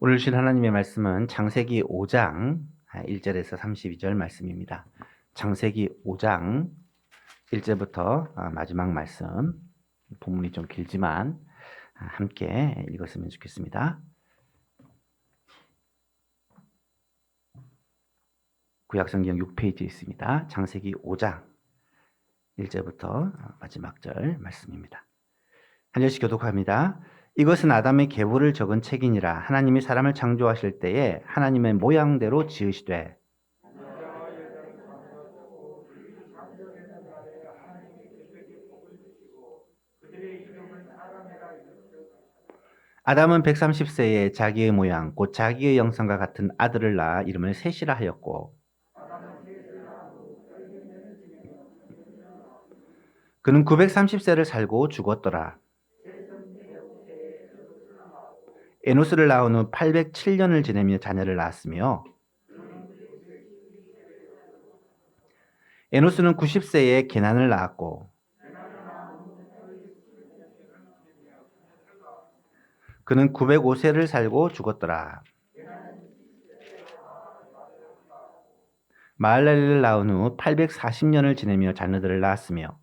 오늘 주신 하나님의 말씀은 창세기 5장 1절에서 32절 말씀입니다. 창세기 5장 1절부터 마지막 말씀, 본문이 좀 길지만 함께 읽었으면 좋겠습니다. 구약성경 6페이지에 있습니다. 창세기 5장 1절부터 마지막 절 말씀입니다. 한 절씩 교독합니다. 이것은 아담의 계보를 적은 책이니라. 하나님이 사람을 창조하실 때에 하나님의 모양대로 지으시되 아담은 130세에 자기의 모양 곧 자기의 형상과 같은 아들을 낳아 이름을 셋이라 하였고 그는 930세를 살고 죽었더라. 에노스를 낳은 후 807년을 지내며 자녀를 낳았으며 에노스는 90세에 게난을 낳았고 그는 905세를 살고 죽었더라. 마할랄렐을 낳은 후 840년을 지내며 자녀들을 낳았으며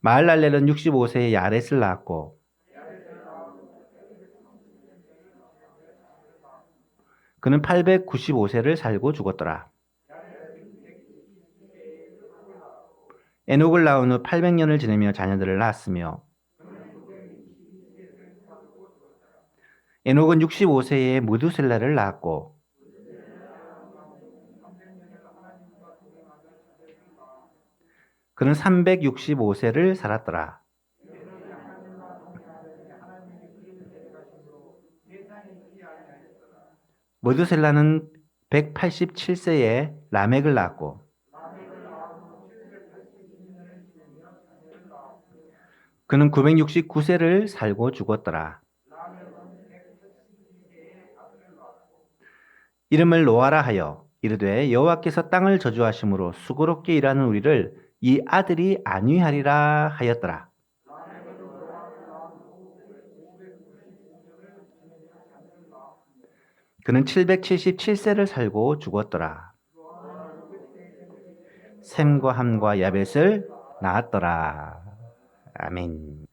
마할랄렐은 65세에 야렛을 낳았고 그는 895세를 살고 죽었더라. 에녹을 낳은 후 800년을 지내며 자녀들을 낳았으며 에녹은 65세에 무두셀라를 낳았고 그는 365세를 살았더라. 무두셀라는 187세에 라멕을 낳았고 그는 969세를 살고 죽었더라. 이름을 노아라 하여 이르되 여호와께서 땅을 저주하심으로 수고롭게 일하는 우리를 이 아들이 안위하리라 하였더라. 그는 777세를 살고 죽었더라. 셈과 함과 야벳을 낳았더라. 아멘.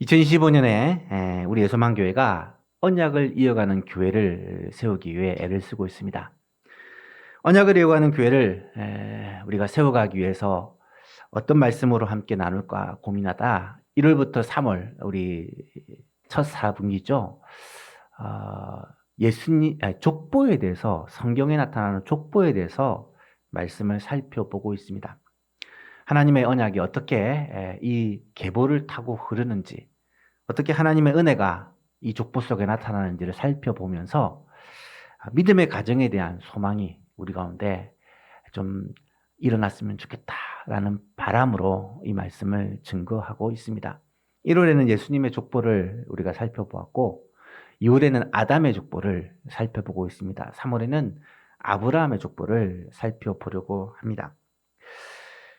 2025년에 우리 예수만교회가 언약을 이어가는 교회를 세우기 위해 애를 쓰고 있습니다. 언약을 이어가는 교회를 우리가 세워가기 위해서 어떤 말씀으로 함께 나눌까 고민하다 1월부터 3월 우리 첫 4분기죠. 예수님 족보에 대해서 성경에 나타나는 족보에 대해서 말씀을 살펴보고 있습니다. 하나님의 언약이 어떻게 이 계보를 타고 흐르는지, 어떻게 하나님의 은혜가 이 족보 속에 나타나는지를 살펴보면서 믿음의 가정에 대한 소망이 우리 가운데 좀 일어났으면 좋겠다라는 바람으로 이 말씀을 증거하고 있습니다. 1월에는 예수님의 족보를 우리가 살펴보았고 2월에는 아담의 족보를 살펴보고 있습니다. 3월에는 아브라함의 족보를 살펴보려고 합니다.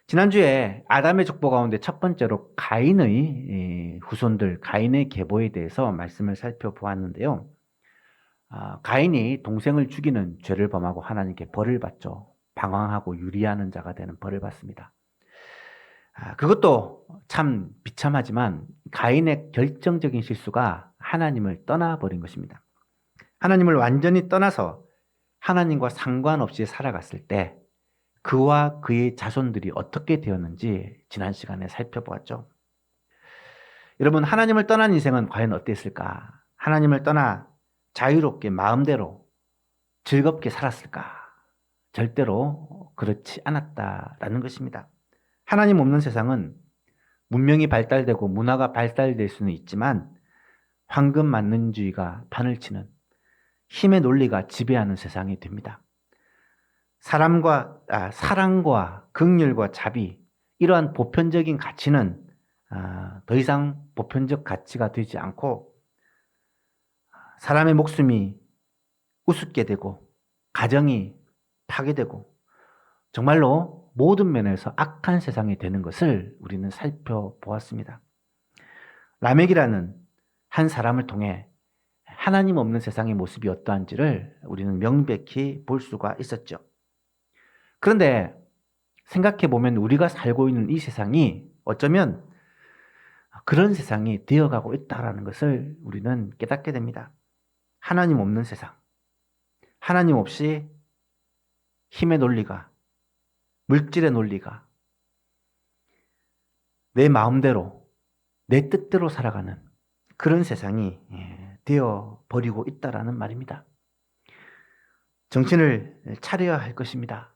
지난주에 아담의 족보 가운데 첫 번째로 가인의 후손들, 가인의 계보에 대해서 말씀을 살펴보았는데요. 가인이 동생을 죽이는 죄를 범하고 하나님께 벌을 받죠. 방황하고 유리하는 자가 되는 벌을 받습니다. 그것도 참 비참하지만 가인의 결정적인 실수가 하나님을 떠나버린 것입니다. 하나님을 완전히 떠나서 하나님과 상관없이 살아갔을 때 그와 그의 자손들이 어떻게 되었는지 지난 시간에 살펴보았죠. 여러분, 하나님을 떠난 인생은 과연 어땠을까? 하나님을 떠나 자유롭게 마음대로 즐겁게 살았을까? 절대로 그렇지 않았다라는 것입니다. 하나님 없는 세상은 문명이 발달되고 문화가 발달될 수는 있지만 황금 만능주의가 판을 치는 힘의 논리가 지배하는 세상이 됩니다. 사랑과 긍휼과 자비, 이러한 보편적인 가치는 더 이상 보편적 가치가 되지 않고 사람의 목숨이 우습게 되고 가정이 파괴되고 정말로 모든 면에서 악한 세상이 되는 것을 우리는 살펴보았습니다. 라멕이라는 한 사람을 통해 하나님 없는 세상의 모습이 어떠한지를 우리는 명백히 볼 수가 있었죠. 그런데 생각해 보면 우리가 살고 있는 이 세상이 어쩌면 그런 세상이 되어가고 있다는 것을 우리는 깨닫게 됩니다. 하나님 없는 세상. 하나님 없이 힘의 논리가, 물질의 논리가 내 마음대로, 내 뜻대로 살아가는 그런 세상이 되어버리고 있다라는 말입니다. 정신을 차려야 할 것입니다.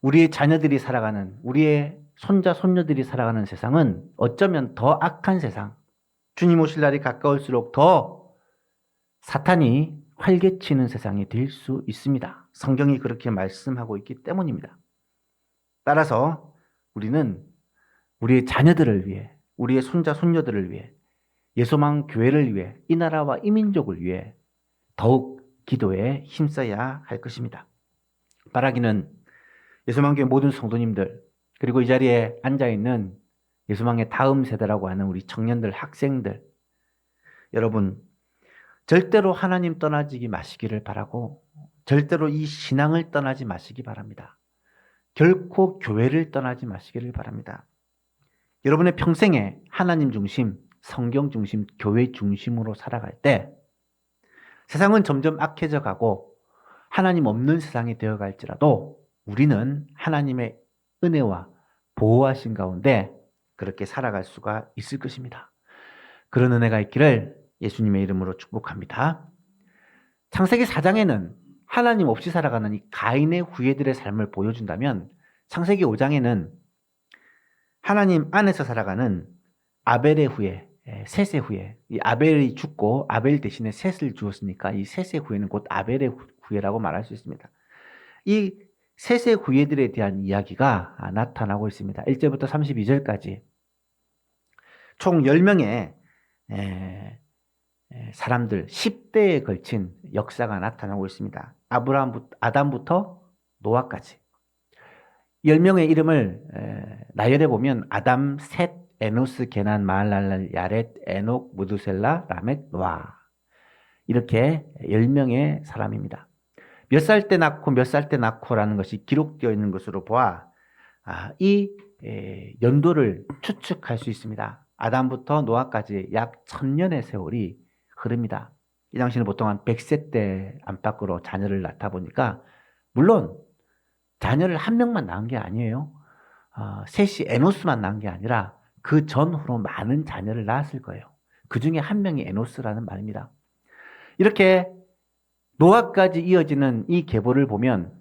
우리의 자녀들이 살아가는, 우리의 손자, 손녀들이 살아가는 세상은 어쩌면 더 악한 세상, 주님 오실 날이 가까울수록 더 사탄이 활개치는 세상이 될 수 있습니다. 성경이 그렇게 말씀하고 있기 때문입니다. 따라서 우리는 우리의 자녀들을 위해, 우리의 손자, 손녀들을 위해, 예소망 교회를 위해, 이 나라와 이 민족을 위해 더욱 기도에 힘써야 할 것입니다. 바라기는 예소망교회 모든 성도님들, 그리고 이 자리에 앉아있는 예소망의 다음 세대라고 하는 우리 청년들, 학생들, 여러분 절대로 하나님 떠나지 마시기를 바라고 절대로 이 신앙을 떠나지 마시기 바랍니다. 결코 교회를 떠나지 마시기를 바랍니다. 여러분의 평생에 하나님 중심, 성경 중심, 교회 중심으로 살아갈 때 세상은 점점 악해져 가고 하나님 없는 세상이 되어갈지라도 우리는 하나님의 은혜와 보호하신 가운데 그렇게 살아갈 수가 있을 것입니다. 그런 은혜가 있기를 예수님의 이름으로 축복합니다. 창세기 4장에는 하나님 없이 살아가는 이 가인의 후예들의 삶을 보여준다면 창세기 5장에는 하나님 안에서 살아가는 아벨의 후예, 셋의 후예, 이 아벨이 죽고 아벨 대신에 셋을 주었으니까 이 셋의 후예는 곧 아벨의 후예라고 말할 수 있습니다. 이 셋의 후예들에 대한 이야기가 나타나고 있습니다. 1절부터 32절까지 총 10명의 사람들 10대에 걸친 역사가 나타나고 있습니다. 아담부터 노아까지 10명의 이름을 나열해 보면 아담, 셋, 에노스, 게난, 마할랄랄, 야렛, 에녹, 무두셀라, 라멕, 노아 이렇게 10명의 사람입니다. 몇 살 때 낳고 몇 살 때 낳고라는 것이 기록되어 있는 것으로 보아 이 연도를 추측할 수 있습니다. 아담부터 노아까지 약 1000년의 세월이 흐릅니다. 이 당시는 보통 한 100세 때 안팎으로 자녀를 낳다 보니까 물론 자녀를 한 명만 낳은 게 아니에요. 셋이 에노스만 낳은 게 아니라 그 전후로 많은 자녀를 낳았을 거예요. 그 중에 한 명이 에노스라는 말입니다. 이렇게 노아까지 이어지는 이 계보를 보면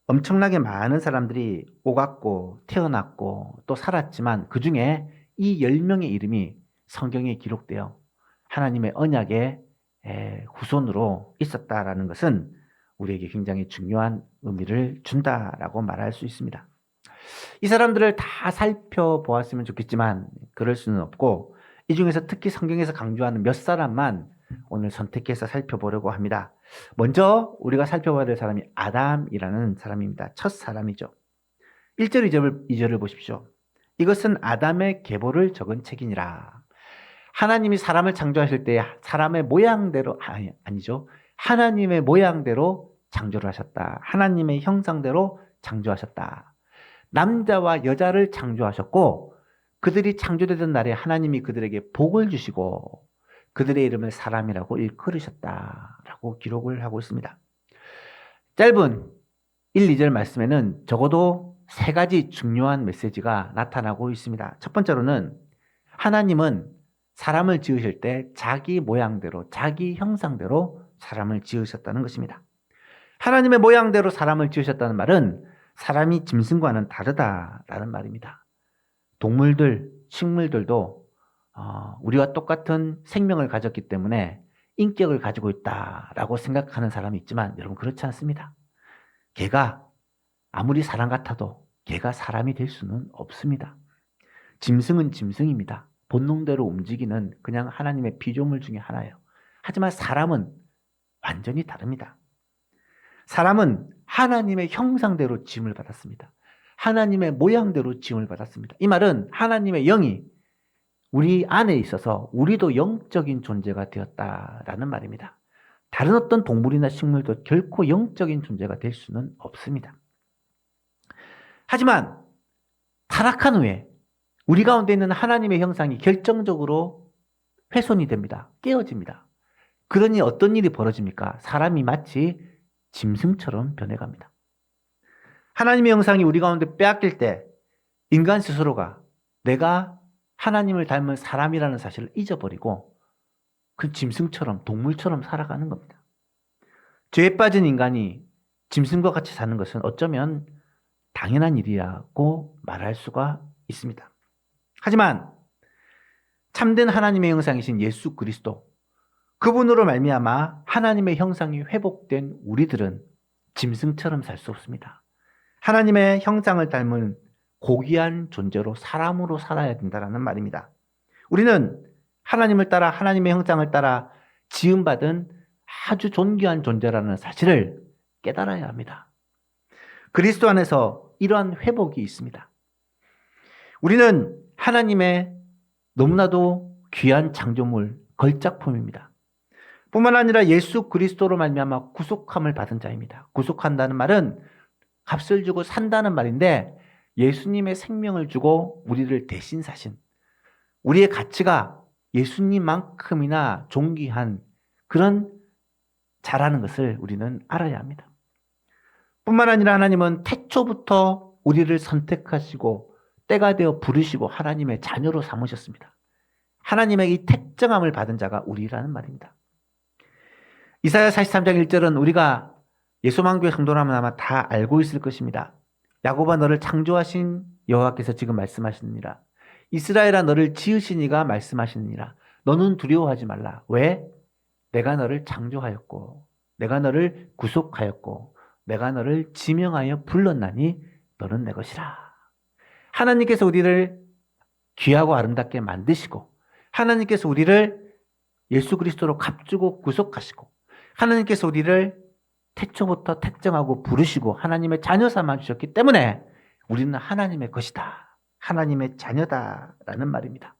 엄청나게 많은 사람들이 오갔고 태어났고 또 살았지만 그 중에 이 10명의 이름이 성경에 기록되어 하나님의 언약의 후손으로 있었다라는 것은 우리에게 굉장히 중요한 의미를 준다라고 말할 수 있습니다. 이 사람들을 다 살펴보았으면 좋겠지만 그럴 수는 없고 이 중에서 특히 성경에서 강조하는 몇 사람만 오늘 선택해서 살펴보려고 합니다. 먼저 우리가 살펴봐야 될 사람이 아담이라는 사람입니다. 첫 사람이죠. 1절, 2절을 보십시오. 이것은 아담의 계보를 적은 책이니라. 하나님이 사람을 창조하실 때 사람의 모양대로 아니죠. 하나님의 모양대로 창조를 하셨다. 하나님의 형상대로 창조하셨다. 남자와 여자를 창조하셨고 그들이 창조되던 날에 하나님이 그들에게 복을 주시고 그들의 이름을 사람이라고 일컬으셨다라고 기록을 하고 있습니다. 짧은 1, 2절 말씀에는 적어도 3가지 중요한 메시지가 나타나고 있습니다. 첫 번째로는 하나님은 사람을 지으실 때 자기 모양대로, 자기 형상대로 사람을 지으셨다는 것입니다. 하나님의 모양대로 사람을 지으셨다는 말은 사람이 짐승과는 다르다라는 말입니다. 동물들, 식물들도 우리와 똑같은 생명을 가졌기 때문에 인격을 가지고 있다라고 생각하는 사람이 있지만 여러분 그렇지 않습니다. 개가 아무리 사람 같아도 개가 사람이 될 수는 없습니다. 짐승은 짐승입니다. 본능대로 움직이는 그냥 하나님의 피조물 중에 하나예요. 하지만 사람은 완전히 다릅니다. 사람은 하나님의 형상대로 지음을 받았습니다. 하나님의 모양대로 지음을 받았습니다. 이 말은 하나님의 영이 우리 안에 있어서 우리도 영적인 존재가 되었다라는 말입니다. 다른 어떤 동물이나 식물도 결코 영적인 존재가 될 수는 없습니다. 하지만 타락한 후에 우리 가운데 있는 하나님의 형상이 결정적으로 훼손이 됩니다. 깨어집니다. 그러니 어떤 일이 벌어집니까? 사람이 마치 짐승처럼 변해갑니다. 하나님의 형상이 우리 가운데 빼앗길 때 인간 스스로가 내가 하나님을 닮은 사람이라는 사실을 잊어버리고 그 짐승처럼 동물처럼 살아가는 겁니다. 죄에 빠진 인간이 짐승과 같이 사는 것은 어쩌면 당연한 일이라고 말할 수가 있습니다. 하지만 참된 하나님의 형상이신 예수 그리스도, 그분으로 말미암아 하나님의 형상이 회복된 우리들은 짐승처럼 살 수 없습니다. 하나님의 형상을 닮은 고귀한 존재로 사람으로 살아야 된다는 말입니다. 우리는 하나님을 따라 하나님의 형상을 따라 지음받은 아주 존귀한 존재라는 사실을 깨달아야 합니다. 그리스도 안에서 이러한 회복이 있습니다. 우리는 하나님의 너무나도 귀한 창조물, 걸작품입니다. 뿐만 아니라 예수 그리스도로 말미암아 구속함을 받은 자입니다. 구속한다는 말은 값을 주고 산다는 말인데 예수님의 생명을 주고 우리를 대신 사신, 우리의 가치가 예수님만큼이나 존귀한 그런 자라는 것을 우리는 알아야 합니다. 뿐만 아니라 하나님은 태초부터 우리를 선택하시고 때가 되어 부르시고 하나님의 자녀로 삼으셨습니다. 하나님의 이 택정함을 받은 자가 우리라는 말입니다. 이사야 43장 1절은 우리가 예수만교회 성도라면 아마 다 알고 있을 것입니다. 야곱아 너를 창조하신 여호와께서 지금 말씀하시느니라. 이스라엘아 너를 지으신 이가 말씀하시느니라. 너는 두려워하지 말라. 왜? 내가 너를 창조하였고 내가 너를 구속하였고 내가 너를 지명하여 불렀나니 너는 내 것이라. 하나님께서 우리를 귀하고 아름답게 만드시고 하나님께서 우리를 예수 그리스도로 값주고 구속하시고 하나님께서 우리를 태초부터 택정하고 부르시고 하나님의 자녀 삼아주셨기 때문에 우리는 하나님의 것이다. 하나님의 자녀다라는 말입니다.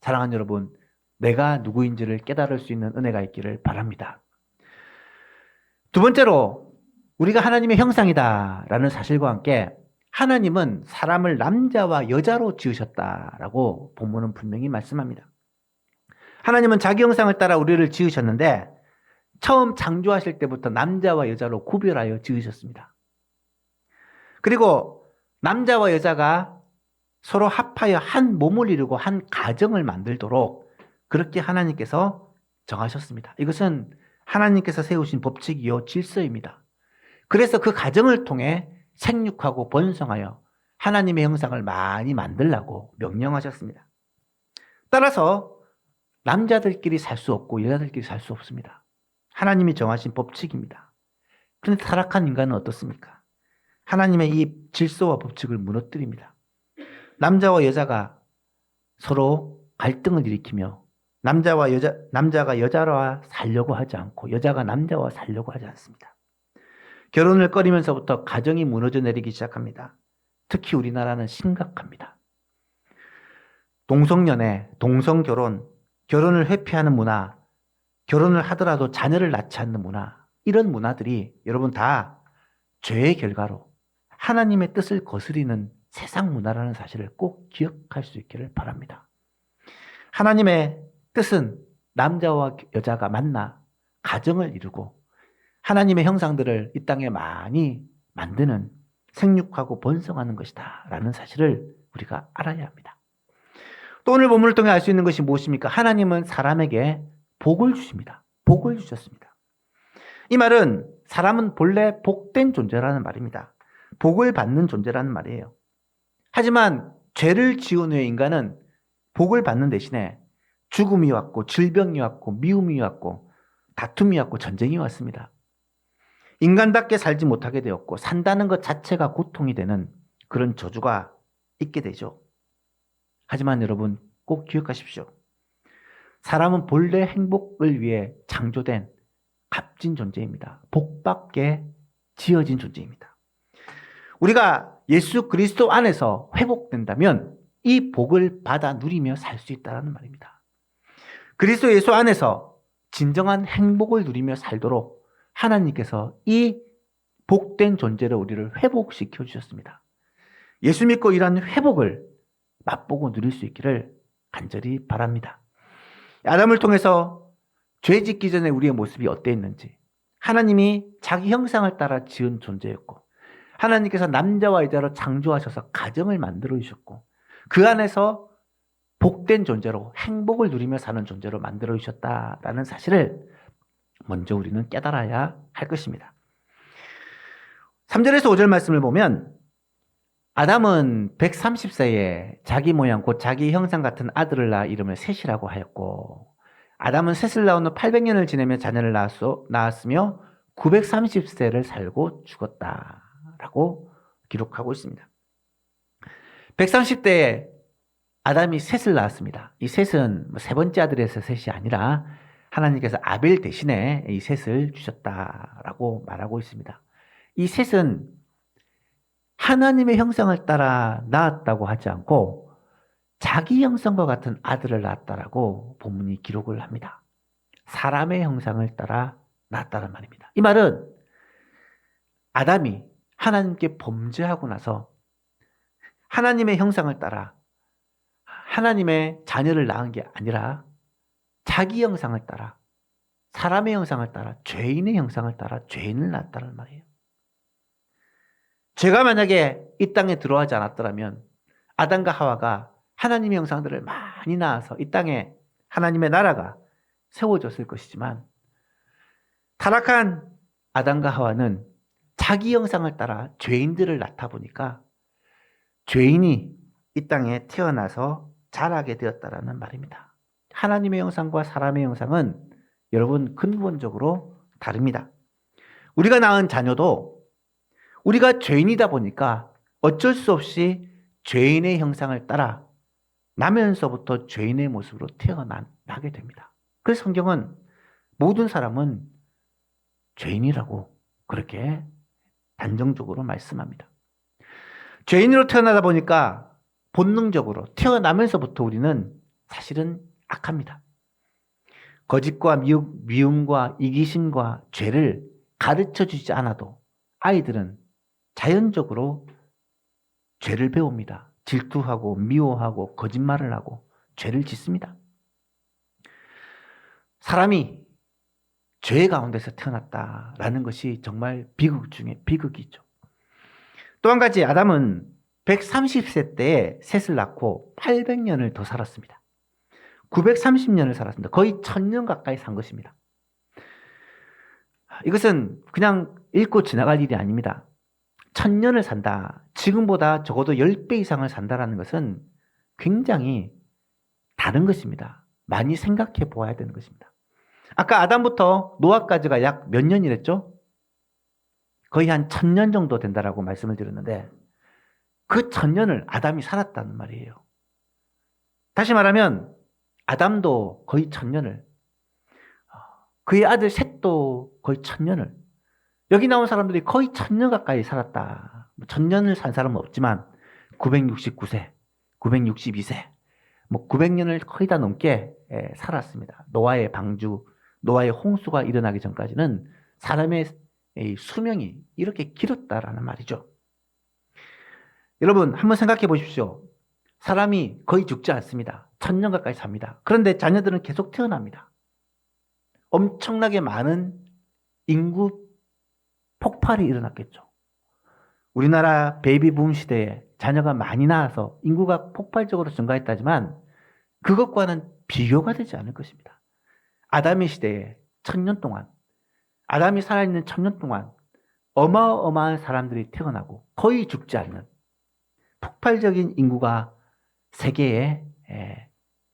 사랑하는 여러분, 내가 누구인지를 깨달을 수 있는 은혜가 있기를 바랍니다. 두 번째로 우리가 하나님의 형상이다라는 사실과 함께 하나님은 사람을 남자와 여자로 지으셨다라고 본문은 분명히 말씀합니다. 하나님은 자기 형상을 따라 우리를 지으셨는데 처음 창조하실 때부터 남자와 여자로 구별하여 지으셨습니다. 그리고 남자와 여자가 서로 합하여 한 몸을 이루고 한 가정을 만들도록 그렇게 하나님께서 정하셨습니다. 이것은 하나님께서 세우신 법칙이요 질서입니다. 그래서 그 가정을 통해 생육하고 번성하여 하나님의 형상을 많이 만들라고 명령하셨습니다. 따라서 남자들끼리 살 수 없고 여자들끼리 살 수 없습니다. 하나님이 정하신 법칙입니다. 그런데 타락한 인간은 어떻습니까? 하나님의 이 질서와 법칙을 무너뜨립니다. 남자와 여자가 서로 갈등을 일으키며 남자가 여자와 살려고 하지 않고 여자가 남자와 살려고 하지 않습니다. 결혼을 꺼리면서부터 가정이 무너져 내리기 시작합니다. 특히 우리나라는 심각합니다. 동성연애, 동성결혼, 결혼을 회피하는 문화, 결혼을 하더라도 자녀를 낳지 않는 문화, 이런 문화들이 여러분 다 죄의 결과로 하나님의 뜻을 거스리는 세상 문화라는 사실을 꼭 기억할 수 있기를 바랍니다. 하나님의 뜻은 남자와 여자가 만나 가정을 이루고 하나님의 형상들을 이 땅에 많이 만드는 생육하고 번성하는 것이다 라는 사실을 우리가 알아야 합니다. 또 오늘 본문을 통해 알 수 있는 것이 무엇입니까? 하나님은 사람에게 복을 주십니다. 복을 주셨습니다. 이 말은 사람은 본래 복된 존재라는 말입니다. 복을 받는 존재라는 말이에요. 하지만 죄를 지은 후에 인간은 복을 받는 대신에 죽음이 왔고 질병이 왔고 미움이 왔고 다툼이 왔고 전쟁이 왔습니다. 인간답게 살지 못하게 되었고 산다는 것 자체가 고통이 되는 그런 저주가 있게 되죠. 하지만 여러분 꼭 기억하십시오. 사람은 본래 행복을 위해 창조된 값진 존재입니다. 복받게 지어진 존재입니다. 우리가 예수 그리스도 안에서 회복된다면 이 복을 받아 누리며 살 수 있다는 말입니다. 그리스도 예수 안에서 진정한 행복을 누리며 살도록 하나님께서 이 복된 존재로 우리를 회복시켜 주셨습니다. 예수 믿고 이런 회복을 맛보고 누릴 수 있기를 간절히 바랍니다. 아담을 통해서 죄 짓기 전에 우리의 모습이 어땠는지, 하나님이 자기 형상을 따라 지은 존재였고, 하나님께서 남자와 여자로 창조하셔서 가정을 만들어 주셨고, 그 안에서 복된 존재로 행복을 누리며 사는 존재로 만들어 주셨다라는 사실을 먼저 우리는 깨달아야 할 것입니다. 3절에서 5절 말씀을 보면 아담은 130세에 자기 모양 곧 자기 형상 같은 아들을 낳아 이름을 셋이라고 하였고, 아담은 셋을 낳은 후 800년을 지내며 자녀를 낳았으며 930세를 살고 죽었다라고 기록하고 있습니다. 130대에 아담이 셋을 낳았습니다. 이 셋은 세 번째 아들에서 셋이 아니라 하나님께서 아벨 대신에 이 셋을 주셨다라고 말하고 있습니다. 이 셋은 하나님의 형상을 따라 낳았다고 하지 않고 자기 형상과 같은 아들을 낳았다라고 본문이 기록을 합니다. 사람의 형상을 따라 낳았다는 말입니다. 이 말은 아담이 하나님께 범죄하고 나서 하나님의 형상을 따라 하나님의 자녀를 낳은 게 아니라 자기 형상을 따라, 사람의 형상을 따라, 죄인의 형상을 따라 죄인을 낳았다는 말이에요. 죄가 만약에 이 땅에 들어가지 않았더라면 아담과 하와가 하나님의 형상들을 많이 낳아서 이 땅에 하나님의 나라가 세워졌을 것이지만, 타락한 아담과 하와는 자기 형상을 따라 죄인들을 낳다 보니까 죄인이 이 땅에 태어나서 자라게 되었다라는 말입니다. 하나님의 형상과 사람의 형상은 여러분 근본적으로 다릅니다. 우리가 낳은 자녀도 우리가 죄인이다 보니까 어쩔 수 없이 죄인의 형상을 따라 나면서부터 죄인의 모습으로 태어나게 됩니다. 그래서 성경은 모든 사람은 죄인이라고 그렇게 단정적으로 말씀합니다. 죄인으로 태어나다 보니까 본능적으로 태어나면서부터 우리는 사실은 악합니다. 거짓과 미움과 이기심과 죄를 가르쳐 주지 않아도 아이들은 자연적으로 죄를 배웁니다. 질투하고 미워하고 거짓말을 하고 죄를 짓습니다. 사람이 죄 가운데서 태어났다라는 것이 정말 비극 중에 비극이죠. 또 한 가지, 아담은 130세 때에 셋을 낳고 800년을 더 살았습니다. 930년을 살았습니다. 거의 1000년 가까이 산 것입니다. 이것은 그냥 읽고 지나갈 일이 아닙니다. 1000년을 산다, 지금보다 적어도 10배 이상을 산다는 것은 굉장히 다른 것입니다. 많이 생각해 보아야 되는 것입니다. 아까 아담부터 노아까지가 약 몇 년이랬죠? 거의 한 1000년 정도 된다라고 말씀을 드렸는데 그 1000년을 아담이 살았다는 말이에요. 다시 말하면 아담도 거의 1000년을, 그의 아들 셋도 거의 1000년을, 여기 나온 사람들이 거의 1000년 가까이 살았다. 1000년을 산 사람은 없지만 969세, 962세, 900년을 거의 다 넘게 살았습니다. 노아의 방주, 노아의 홍수가 일어나기 전까지는 사람의 수명이 이렇게 길었다라는 말이죠. 여러분 한번 생각해 보십시오. 사람이 거의 죽지 않습니다. 1000년 가까이 삽니다. 그런데 자녀들은 계속 태어납니다. 엄청나게 많은 인구 폭발이 일어났겠죠. 우리나라 베이비붐 시대에 자녀가 많이 낳아서 인구가 폭발적으로 증가했다지만 그것과는 비교가 되지 않을 것입니다. 아담의 시대에 1000년 동안, 아담이 살아있는 1000년 동안 어마어마한 사람들이 태어나고 거의 죽지 않는 폭발적인 인구가 세계에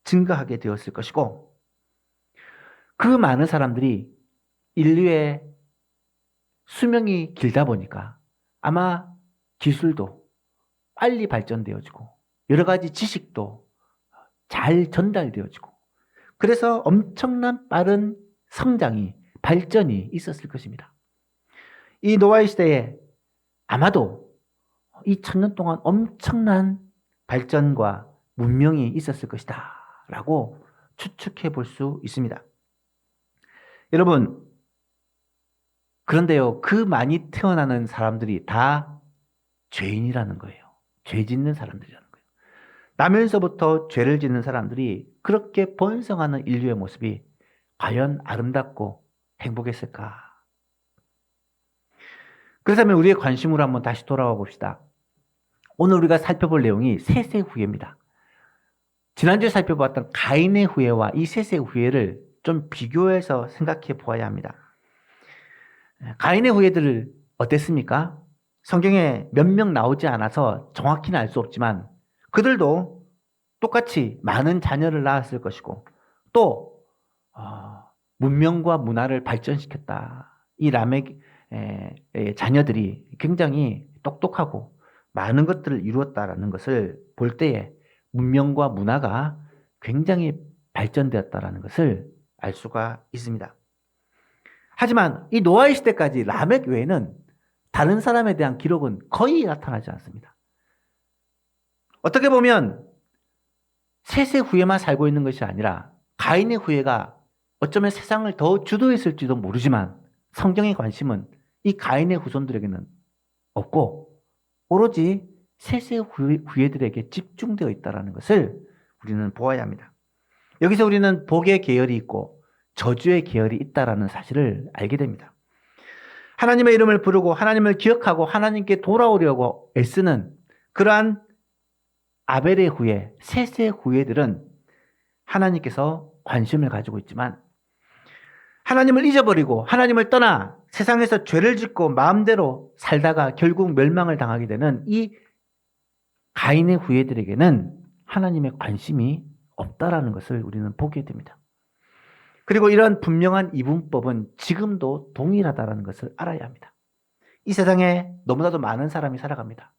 증가하게 되었을 것이고, 그 많은 사람들이 인류의 수명이 길다 보니까 아마 기술도 빨리 발전되어지고 여러 가지 지식도 잘 전달되어지고 그래서 엄청난 빠른 성장이, 발전이 있었을 것입니다. 이 노아의 시대에 아마도 이 1000년 동안 엄청난 발전과 문명이 있었을 것이다 라고 추측해 볼 수 있습니다. 여러분, 그런데요, 그 많이 태어나는 사람들이 다 죄인이라는 거예요. 죄 짓는 사람들이라는 거예요. 나면서부터 죄를 짓는 사람들이 그렇게 번성하는 인류의 모습이 과연 아름답고 행복했을까? 그렇다면 우리의 관심으로 한번 다시 돌아와 봅시다. 오늘 우리가 살펴볼 내용이 셋의 후예입니다. 지난주에 살펴보았던 가인의 후예와 이 셋의 후예를 좀 비교해서 생각해 보아야 합니다. 가인의 후예들을 어땠습니까? 성경에 몇 명 나오지 않아서 정확히는 알 수 없지만 그들도 똑같이 많은 자녀를 낳았을 것이고 또 문명과 문화를 발전시켰다. 이 라멕의 자녀들이 굉장히 똑똑하고 많은 것들을 이루었다라는 것을 볼 때에 문명과 문화가 굉장히 발전되었다라는 것을 알 수가 있습니다. 하지만 이 노아의 시대까지 라멕 외에는 다른 사람에 대한 기록은 거의 나타나지 않습니다. 어떻게 보면 셋의 후예만 살고 있는 것이 아니라 가인의 후예가 어쩌면 세상을 더 주도했을지도 모르지만 성경의 관심은 이 가인의 후손들에게는 없고 오로지 셋의 후예들에게 집중되어 있다는 것을 우리는 보아야 합니다. 여기서 우리는 복의 계열이 있고 저주의 계열이 있다는 사실을 알게 됩니다. 하나님의 이름을 부르고 하나님을 기억하고 하나님께 돌아오려고 애쓰는 그러한 아벨의 후예, 셋의 후예들은 하나님께서 관심을 가지고 있지만 하나님을 잊어버리고 하나님을 떠나 세상에서 죄를 짓고 마음대로 살다가 결국 멸망을 당하게 되는 이 가인의 후예들에게는 하나님의 관심이 없다라는 것을 우리는 보게 됩니다. 그리고 이런 분명한 이분법은 지금도 동일하다는 것을 알아야 합니다. 이 세상에 너무나도 많은 사람이 살아갑니다.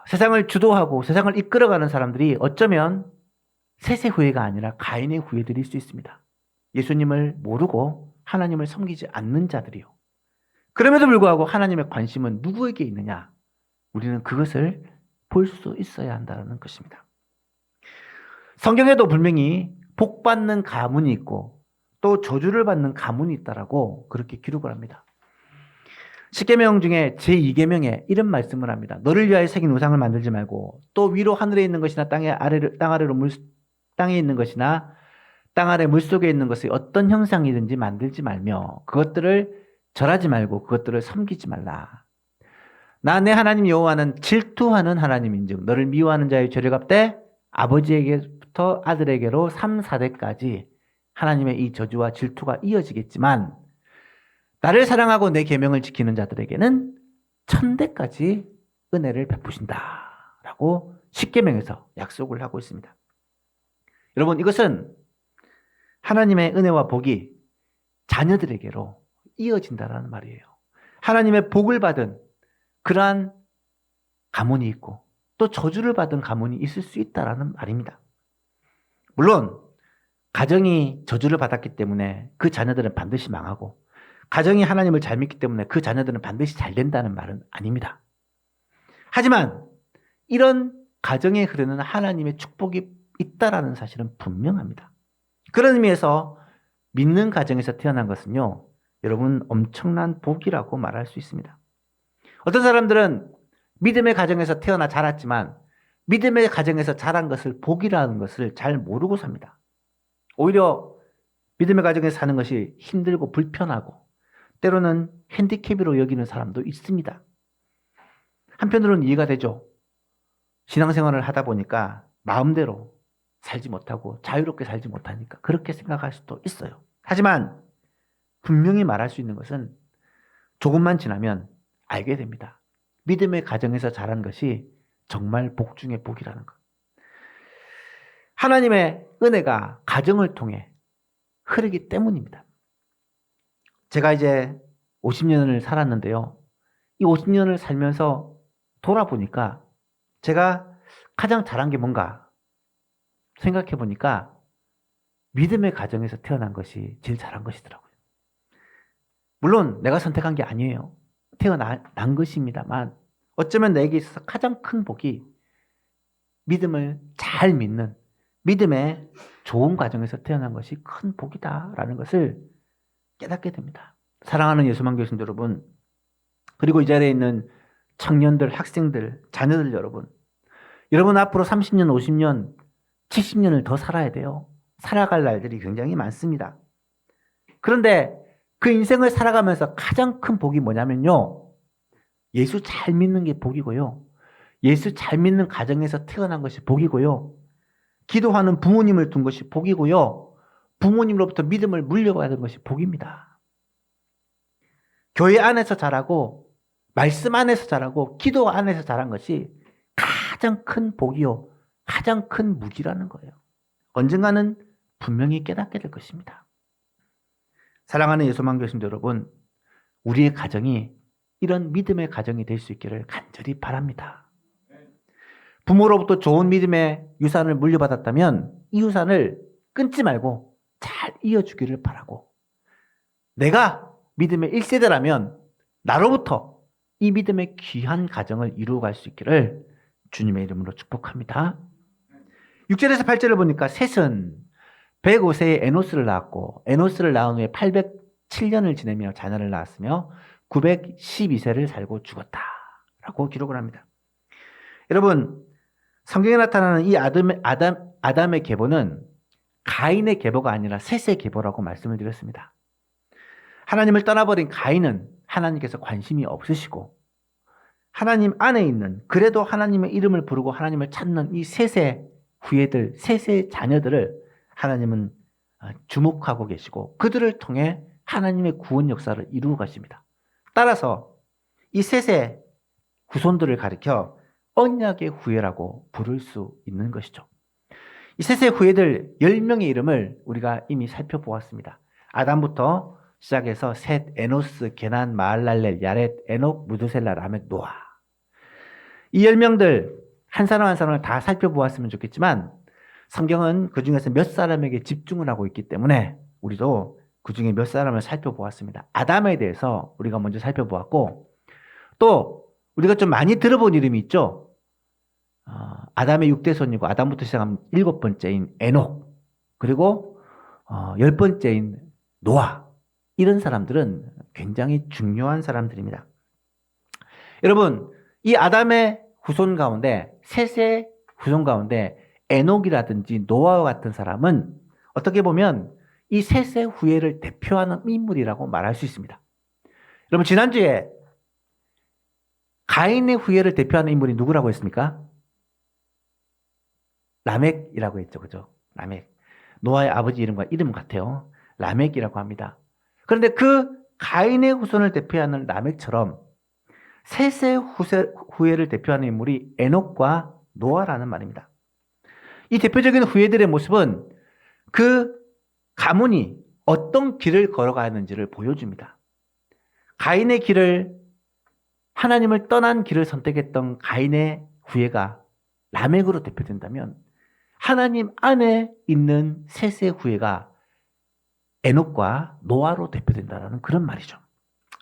세상을 주도하고 세상을 이끌어가는 사람들이 어쩌면 셋의 후예가 아니라 가인의 후예들일 수 있습니다. 예수님을 모르고 하나님을 섬기지 않는 자들이요. 그럼에도 불구하고 하나님의 관심은 누구에게 있느냐? 우리는 그것을 볼 수 있어야 한다는 것입니다. 성경에도 분명히 복받는 가문이 있고 또 저주를 받는 가문이 있다라고 그렇게 기록을 합니다. 10계명 중에 제2계명에 이런 말씀을 합니다. 너를 위하여 새긴 우상을 만들지 말고 또 위로 하늘에 있는 것이나 땅 아래로 땅에 있는 것이나 땅 아래 물속에 있는 것의 어떤 형상이든지 만들지 말며 그것들을 절하지 말고 그것들을 섬기지 말라. 나 내 하나님 여호와는 질투하는 하나님인즉 너를 미워하는 자의 죄를 갚되 아버지에게부터 아들에게로 3, 4대까지 하나님의 이 저주와 질투가 이어지겠지만 나를 사랑하고 내 계명을 지키는 자들에게는 1000대까지 은혜를 베푸신다 라고 10계명에서 약속을 하고 있습니다. 여러분, 이것은 하나님의 은혜와 복이 자녀들에게로 이어진다라는 말이에요. 하나님의 복을 받은 그러한 가문이 있고 또 저주를 받은 가문이 있을 수 있다라는 말입니다. 물론 가정이 저주를 받았기 때문에 그 자녀들은 반드시 망하고 가정이 하나님을 잘 믿기 때문에 그 자녀들은 반드시 잘 된다는 말은 아닙니다. 하지만 이런 가정에 흐르는 하나님의 축복이 있다라는 사실은 분명합니다. 그런 의미에서 믿는 가정에서 태어난 것은요, 여러분 엄청난 복이라고 말할 수 있습니다. 어떤 사람들은 믿음의 가정에서 태어나 자랐지만 믿음의 가정에서 자란 것을 복이라는 것을 잘 모르고 삽니다. 오히려 믿음의 가정에서 사는 것이 힘들고 불편하고 때로는 핸디캡으로 여기는 사람도 있습니다. 한편으로는 이해가 되죠. 신앙생활을 하다 보니까 마음대로 살지 못하고 자유롭게 살지 못하니까 그렇게 생각할 수도 있어요. 하지만 분명히 말할 수 있는 것은 조금만 지나면 알게 됩니다. 믿음의 가정에서 자란 것이 정말 복 중의 복이라는 것. 하나님의 은혜가 가정을 통해 흐르기 때문입니다. 제가 이제 50년을 살았는데요. 이 50년을 살면서 돌아보니까 제가 가장 잘한 게 뭔가 생각해 보니까 믿음의 가정에서 태어난 것이 제일 잘한 것이더라고요. 물론 내가 선택한 게 아니에요. 태어난 것입니다만 어쩌면 내게 있어서 가장 큰 복이 믿음을 잘 믿는 믿음의 좋은 가정에서 태어난 것이 큰 복이다라는 것을 깨닫게 됩니다. 사랑하는 예수만 교신 여러분, 그리고 이 자리에 있는 청년들, 학생들, 자녀들 여러분 앞으로 30년, 50년, 70년을 더 살아야 돼요. 살아갈 날들이 굉장히 많습니다. 그런데 그 인생을 살아가면서 가장 큰 복이 뭐냐면요, 예수 잘 믿는 게 복이고요, 예수 잘 믿는 가정에서 태어난 것이 복이고요, 기도하는 부모님을 둔 것이 복이고요, 부모님으로부터 믿음을 물려받은 것이 복입니다. 교회 안에서 자라고 말씀 안에서 자라고 기도 안에서 자란 것이 가장 큰 복이요, 가장 큰 무기라는 거예요. 언젠가는 분명히 깨닫게 될 것입니다. 사랑하는 예수만 교신 여러분, 우리의 가정이 이런 믿음의 가정이 될 수 있기를 간절히 바랍니다. 부모로부터 좋은 믿음의 유산을 물려받았다면 이 유산을 끊지 말고 잘 이어주기를 바라고, 내가 믿음의 1세대라면 나로부터 이 믿음의 귀한 가정을 이루어갈 수 있기를 주님의 이름으로 축복합니다. 6절에서 8절을 보니까 셋은 105세에 에노스를 낳았고 에노스를 낳은 후에 807년을 지내며 자녀를 낳았으며 912세를 살고 죽었다라고 기록을 합니다. 여러분, 성경에 나타나는 이 아담의 계보는 가인의 계보가 아니라 셋의 계보라고 말씀을 드렸습니다. 하나님을 떠나버린 가인은 하나님께서 관심이 없으시고, 하나님 안에 있는, 그래도 하나님의 이름을 부르고 하나님을 찾는 이 셋의 후예들, 셋의 자녀들을 하나님은 주목하고 계시고 그들을 통해 하나님의 구원 역사를 이루어 가십니다. 따라서 이 셋의 후손들을 가리켜 언약의 후예라고 부를 수 있는 것이죠. 이 셋의 후예들 10명의 이름을 우리가 이미 살펴보았습니다. 아담부터 시작해서 셋, 에노스, 게난, 마할랄렐, 야렛, 에녹, 무드셀라, 라멕, 노아. 이 10명들 한 사람 한 사람을 다 살펴보았으면 좋겠지만 성경은 그 중에서 몇 사람에게 집중을 하고 있기 때문에 우리도 그 중에 몇 사람을 살펴보았습니다. 아담에 대해서 우리가 먼저 살펴보았고, 또 우리가 좀 많이 들어본 이름이 있죠. 아담의 6대손이고 아담부터 시작하면 7번째인 에녹, 그리고 10번째인 노아. 이런 사람들은 굉장히 중요한 사람들입니다. 여러분, 이 아담의 후손 가운데, 셋의 후손 가운데 에녹이라든지 노아와 같은 사람은 어떻게 보면 이 셋의 후예를 대표하는 인물이라고 말할 수 있습니다. 여러분, 지난주에 가인의 후예를 대표하는 인물이 누구라고 했습니까? 라멕이라고 했죠. 그죠? 라멕. 노아의 아버지 이름과 이름 같아요. 라멕이라고 합니다. 그런데 그 가인의 후손을 대표하는 라멕처럼 셋의 후예를 대표하는 인물이 에녹과 노아라는 말입니다. 이 대표적인 후예들의 모습은 그 가문이 어떤 길을 걸어가는지를 보여줍니다. 가인의 길을, 하나님을 떠난 길을 선택했던 가인의 후예가 라멕으로 대표된다면 하나님 안에 있는 셋의 후예가 에녹과 노아로 대표된다는 그런 말이죠.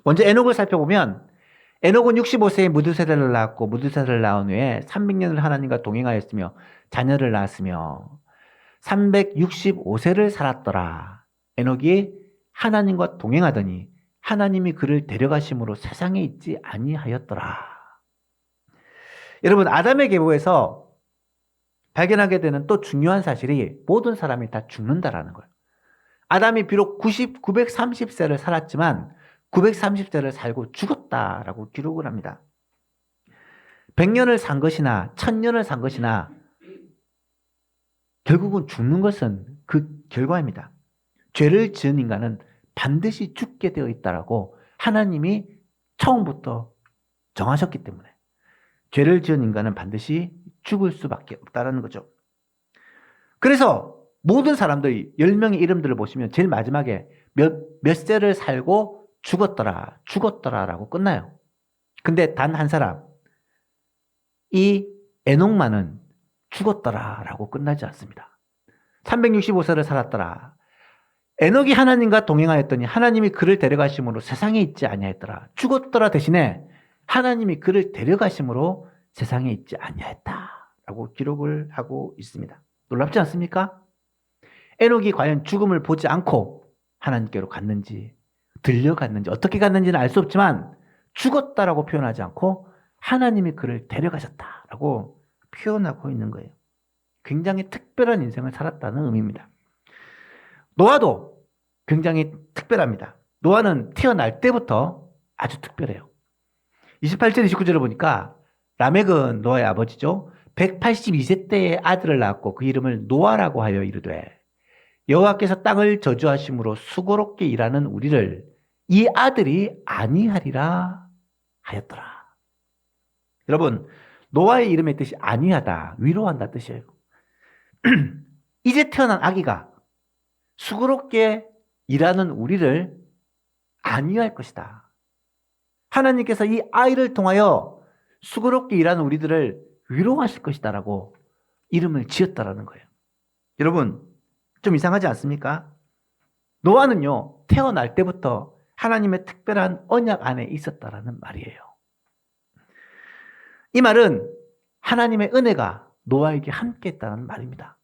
먼저 에녹을 살펴보면 에녹은 65세에 무드셀라를 낳았고 무드셀라를 낳은 후에 300년을 하나님과 동행하였으며 자녀를 낳았으며 365세를 살았더라. 에녹이 하나님과 동행하더니 하나님이 그를 데려가심으로 세상에 있지 아니하였더라. 여러분, 아담의 계보에서 발견하게 되는 또 중요한 사실이 모든 사람이 다 죽는다라는 거예요. 아담이 비록 930세를 살았지만 930세를 살고 죽었다라고 기록을 합니다. 100년을 산 것이나 1000년을 산 것이나 결국은 죽는 것은 그 결과입니다. 죄를 지은 인간은 반드시 죽게 되어 있다라고 하나님이 처음부터 정하셨기 때문에 죄를 지은 인간은 반드시 죽을 수밖에 없다는 거죠. 그래서 모든 사람들이 10명의 이름들을 보시면 제일 마지막에 몇 세를 살고 죽었더라라고 끝나요. 근데 단 한 사람, 이 에녹만은 죽었더라라고 끝나지 않습니다. 365세를 살았더라. 에녹이 하나님과 동행하였더니 하나님이 그를 데려가심으로 세상에 있지 아니하였더라. 죽었더라 대신에 하나님이 그를 데려가심으로 세상에 있지 아니하였다. 라고 기록을 하고 있습니다. 놀랍지 않습니까? 에녹이 과연 죽음을 보지 않고 하나님께로 갔는지, 들려갔는지, 어떻게 갔는지는 알 수 없지만 죽었다라고 표현하지 않고 하나님이 그를 데려가셨다라고 표현하고 있는 거예요. 굉장히 특별한 인생을 살았다는 의미입니다. 노아도 굉장히 특별합니다. 노아는 태어날 때부터 아주 특별해요. 28절, 29절을 보니까 라멕은 노아의 아버지죠. 182세 때에 아들을 낳았고 그 이름을 노아라고 하여 이르되 여호와께서 땅을 저주하심으로 수고롭게 일하는 우리를 이 아들이 아니하리라 하였더라. 여러분, 노아의 이름의 뜻이 아니하다, 위로한다 뜻이에요. 이제 태어난 아기가 수고롭게 일하는 우리를 아니할 것이다. 하나님께서 이 아이를 통하여 수고롭게 일하는 우리들을 위로하실 것이다라고 이름을 지었다라는 거예요. 여러분, 좀 이상하지 않습니까? 노아는요, 태어날 때부터 하나님의 특별한 언약 안에 있었다라는 말이에요. 이 말은 하나님의 은혜가 노아에게 함께 했다는 말입니다.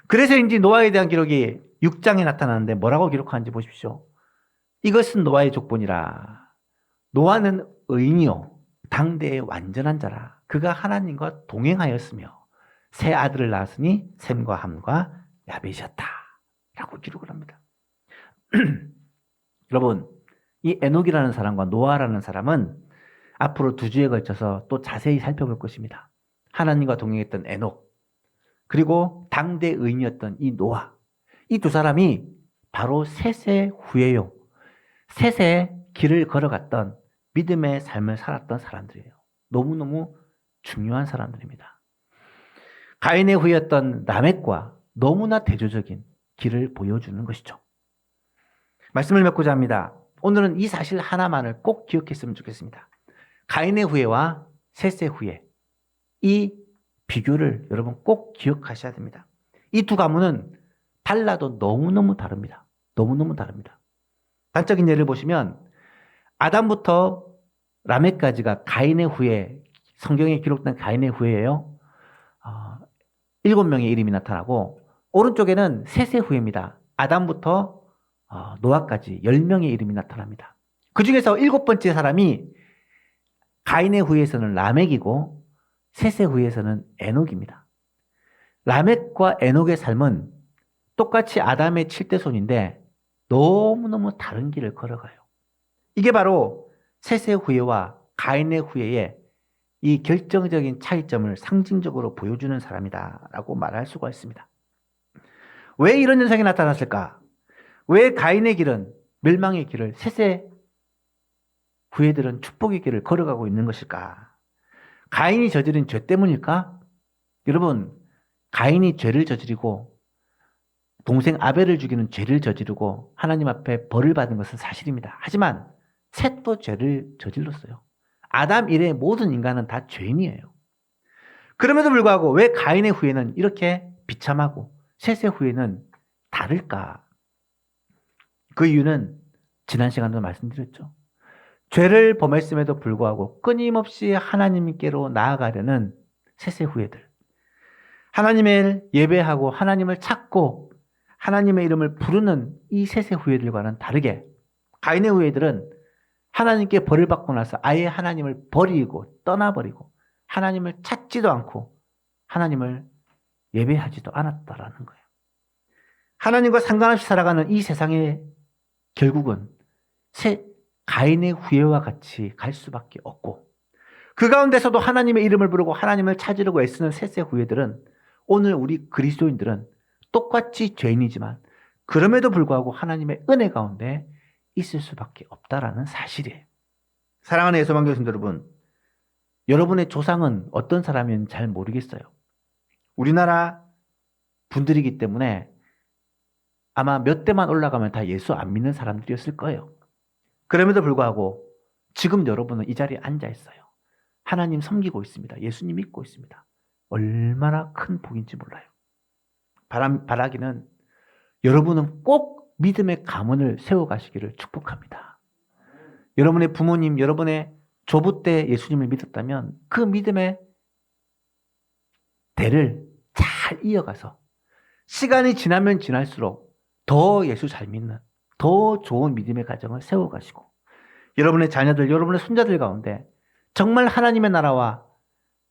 그래서인지 노아에 대한 기록이 6장에 나타나는데 뭐라고 기록하는지 보십시오. 이것은 노아의 족본이라. 노아는 의인이요 당대의 완전한 자라. 그가 하나님과 동행하였으며 세 아들을 낳았으니 셈과 함과 야벳이었다 라고 기록을 합니다. 여러분, 이 에녹이라는 사람과 노아라는 사람은 앞으로 2주에 걸쳐서 또 자세히 살펴볼 것입니다. 하나님과 동행했던 에녹, 그리고 당대 의인이었던 이 노아, 이 두 사람이 바로 셋의 후예요. 셋의 길을 걸어갔던 믿음의 삶을 살았던 사람들이에요. 너무너무 중요한 사람들입니다. 가인의 후예였던 라멕과 너무나 대조적인 길을 보여주는 것이죠. 말씀을 맺고자 합니다. 오늘은 이 사실 하나만을 꼭 기억했으면 좋겠습니다. 가인의 후예와 셋의 후예, 이 비교를 여러분 꼭 기억하셔야 됩니다. 이 두 가문은 달라도 너무너무 다릅니다. 너무너무 다릅니다. 단적인 예를 보시면 아담부터 라멕까지가 가인의 후예, 성경에 기록된 가인의 후예예요. 7명의 이름이 나타나고 오른쪽에는 셋의 후예입니다. 아담부터 노아까지 10명의 이름이 나타납니다. 그 중에서 7번째 사람이 가인의 후예에서는 라멕이고 셋의 후예에서는 에녹입니다. 라멕과 에녹의 삶은 똑같이 아담의 7대 손인데 너무너무 다른 길을 걸어가요. 이게 바로 셋의 후예와 가인의 후예의 이 결정적인 차이점을 상징적으로 보여주는 사람이다라고 말할 수가 있습니다. 왜 이런 현상이 나타났을까? 왜 가인의 길은 멸망의 길을, 셋의 후예들은 축복의 길을 걸어가고 있는 것일까? 가인이 저지른 죄 때문일까? 여러분, 가인이 죄를 저지르고 동생 아벨을 죽이는 죄를 저지르고 하나님 앞에 벌을 받은 것은 사실입니다. 하지만 셋도 죄를 저질렀어요. 아담 이래의 모든 인간은 다 죄인이에요. 그럼에도 불구하고 왜 가인의 후예는 이렇게 비참하고 셋의 후예는 다를까? 그 이유는 지난 시간에도 말씀드렸죠. 죄를 범했음에도 불구하고 끊임없이 하나님께로 나아가려는 셋의 후예들. 하나님을 예배하고 하나님을 찾고 하나님의 이름을 부르는 이 셋의 후예들과는 다르게 가인의 후예들은 하나님께 벌을 받고 나서 아예 하나님을 버리고 떠나버리고 하나님을 찾지도 않고 하나님을 예배하지도 않았다라는 거예요. 하나님과 상관없이 살아가는 이 세상의 결국은 가인의 후예와 같이 갈 수밖에 없고 그 가운데서도 하나님의 이름을 부르고 하나님을 찾으려고 애쓰는 셋의 후예들은 오늘 우리 그리스도인들은 똑같이 죄인이지만 그럼에도 불구하고 하나님의 은혜 가운데 있을 수밖에 없다라는 사실이에요. 사랑하는 예수만 교수님 여러분, 여러분의 조상은 어떤 사람인지 잘 모르겠어요. 우리나라 분들이기 때문에 아마 몇 대만 올라가면 다 예수 안 믿는 사람들이었을 거예요. 그럼에도 불구하고 지금 여러분은 이 자리에 앉아 있어요. 하나님 섬기고 있습니다. 예수님 믿고 있습니다. 얼마나 큰 복인지 몰라요. 바라기는 여러분은 꼭 믿음의 가문을 세워가시기를 축복합니다. 여러분의 부모님, 여러분의 조부 때 예수님을 믿었다면 그 믿음의 대를 잘 이어가서 시간이 지나면 지날수록 더 예수 잘 믿는 더 좋은 믿음의 가정을 세워가시고 여러분의 자녀들, 여러분의 손자들 가운데 정말 하나님의 나라와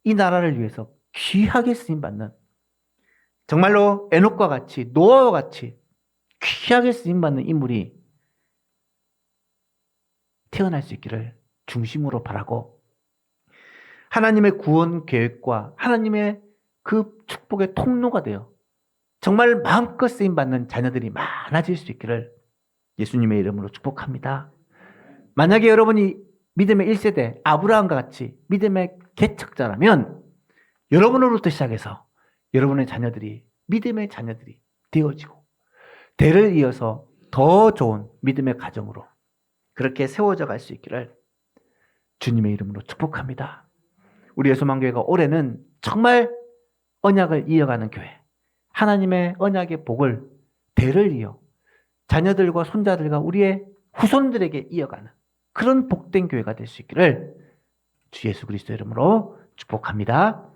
이 나라를 위해서 귀하게 쓰임받는 정말로 에녹과 같이 노아와 같이 귀하게 쓰임받는 인물이 태어날 수 있기를 중심으로 바라고 하나님의 구원 계획과 하나님의 그 축복의 통로가 되어 정말 마음껏 쓰임받는 자녀들이 많아질 수 있기를 예수님의 이름으로 축복합니다. 만약에 여러분이 믿음의 1세대 아브라함과 같이 믿음의 개척자라면 여러분으로부터 시작해서 여러분의 자녀들이 믿음의 자녀들이 되어지고 대를 이어서 더 좋은 믿음의 가정으로 그렇게 세워져 갈 수 있기를 주님의 이름으로 축복합니다. 우리 예수만교회가 올해는 정말 언약을 이어가는 교회, 하나님의 언약의 복을 대를 이어 자녀들과 손자들과 우리의 후손들에게 이어가는 그런 복된 교회가 될 수 있기를 주 예수 그리스도 이름으로 축복합니다.